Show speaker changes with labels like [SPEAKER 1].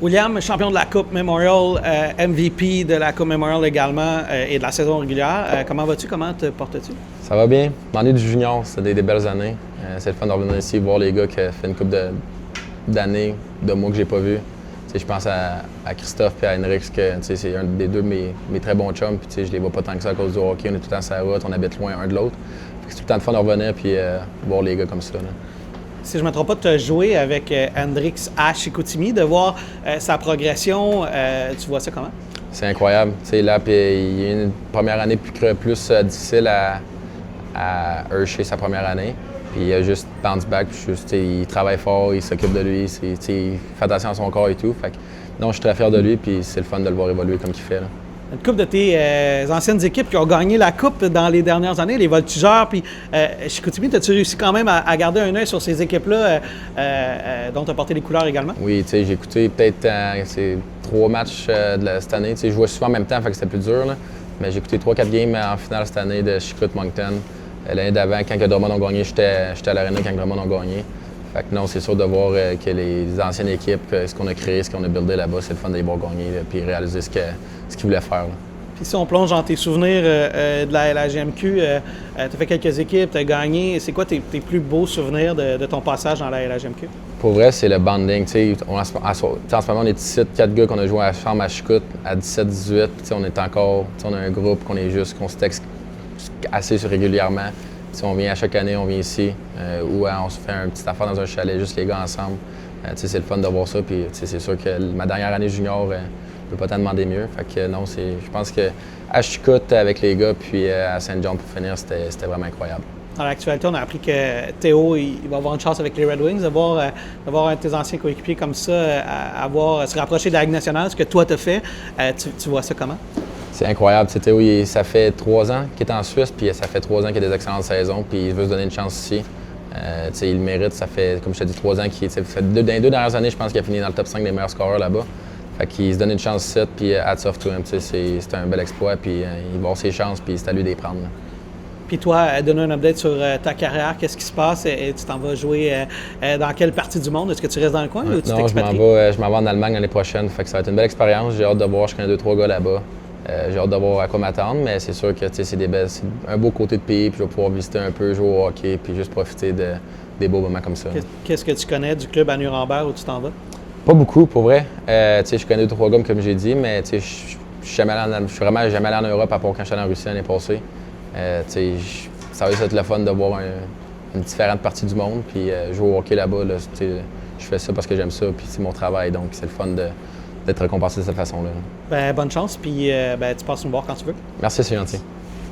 [SPEAKER 1] William, champion de la Coupe Memorial, MVP de la Coupe Memorial également et de la saison régulière. Comment vas-tu? Comment te portes-tu?
[SPEAKER 2] Ça va bien. Je m'ennuie du junior, c'était des belles années. C'est le fun de revenir ici, voir les gars qui ont fait une couple d'années, de mois que j'ai pas vu. Je pense à Christophe et à Henrik, que c'est un des deux de mes très bons chums. Puis, je les vois pas tant que ça à cause du hockey. On est tout le temps sur la route, on habite loin un de l'autre. C'est tout le temps de fun de revenir et voir les gars comme ça. Là.
[SPEAKER 1] Si je ne me trompe pas, tu as joué avec Hendrix à Chicoutimi, de voir sa progression, tu vois ça comment?
[SPEAKER 2] C'est incroyable. Là, puis, il y a une première année plus difficile à Hershey, sa première année. Puis il a juste bounce back, puis il travaille fort, il s'occupe de lui, il fait attention à son corps et tout. Fait que, non, je suis très fier de lui, puis c'est le fun de le voir évoluer comme il fait. Là.
[SPEAKER 1] Une couple de tes anciennes équipes qui ont gagné la Coupe dans les dernières années, les Voltigeurs, puis Chicoutimi, as-tu réussi quand même à garder un œil sur ces équipes-là dont tu as porté les couleurs également?
[SPEAKER 2] Oui, j'ai écouté peut-être 3 matchs de cette année. Je jouais souvent en même temps, fait que c'était plus dur. Là. Mais j'ai écouté 3-4 games en finale cette année de Chicout-Moncton. L'année d'avant, quand Drummond ont gagné, j'étais à l'Arena quand Drummond ont gagné. Fait que non, c'est sûr de voir que les anciennes équipes, ce qu'on a créé, ce qu'on a buildé là-bas, c'est le fun de les voir gagner puis réaliser ce qu'ils voulaient faire. Là.
[SPEAKER 1] Puis si on plonge dans tes souvenirs de la LHJMQ, tu as fait quelques équipes, tu as gagné. C'est quoi tes plus beaux souvenirs de ton passage dans la LHJMQ?
[SPEAKER 2] Pour vrai, c'est le bonding. En ce moment, on est ici, 4 gars qu'on a joué à la chambre à Chicout à 17-18. On est encore, on a un groupe qu'on se texte assez régulièrement. On vient à chaque année, on vient ici, ou on se fait une petite affaire dans un chalet, juste les gars ensemble. C'est le fun de voir ça. Puis c'est sûr que ma dernière année junior, je ne peux pas t'en demander mieux. Fait que non, je pense qu'à Chicout avec les gars, puis à Saint-John pour finir, c'était vraiment incroyable.
[SPEAKER 1] Dans l'actualité, on a appris que Théo il va avoir une chance avec les Red Wings, de voir un de tes anciens coéquipiers comme ça, se rapprocher de la Ligue nationale, ce que toi t'as fait. Tu vois ça comment?
[SPEAKER 2] C'est incroyable. Théo, ça fait 3 ans qu'il est en Suisse, puis ça fait 3 ans qu'il a des excellentes saisons, puis il veut se donner une chance ici. Il le mérite. Ça fait, comme je t'ai dit, 3 ans qu'il dans les 2 dernières années, je pense qu'il a fini dans le top 5 des meilleurs scoreurs là-bas. Fait qu'il se donne une chance ici, puis hats off to him. C'est un bel exploit, puis il va avoir ses chances, puis c'est à lui de les prendre. Là.
[SPEAKER 1] Puis toi, donner un update sur ta carrière, qu'est-ce qui se passe? Et tu t'en vas jouer dans quelle partie du monde? Est-ce que tu restes dans le coin ou tu t'expatries?
[SPEAKER 2] Je m'en vais en Allemagne l'année prochaine. Fait que ça va être une belle expérience. J'ai hâte de voir, je connais 2-3 gars là-bas. J'ai hâte de voir à quoi m'attendre, mais c'est sûr que c'est un beau côté de pays, puis je vais pouvoir visiter un peu, jouer au hockey, puis juste profiter des beaux moments comme ça.
[SPEAKER 1] Qu'est-ce que tu connais du club à Nuremberg où tu t'en vas?
[SPEAKER 2] Pas beaucoup, pour vrai. Je connais 2-3 gars, comme j'ai dit, mais je suis vraiment jamais allé en Europe à part quand je suis allé en Russie l'année passée. Ça va être le fun de voir une différente partie du monde, puis jouer au hockey là-bas, là, je fais ça parce que j'aime ça, puis c'est mon travail, donc c'est le fun d'être récompensé de cette façon-là.
[SPEAKER 1] Bonne chance, puis tu passes nous voir quand tu veux.
[SPEAKER 2] Merci, c'est gentil.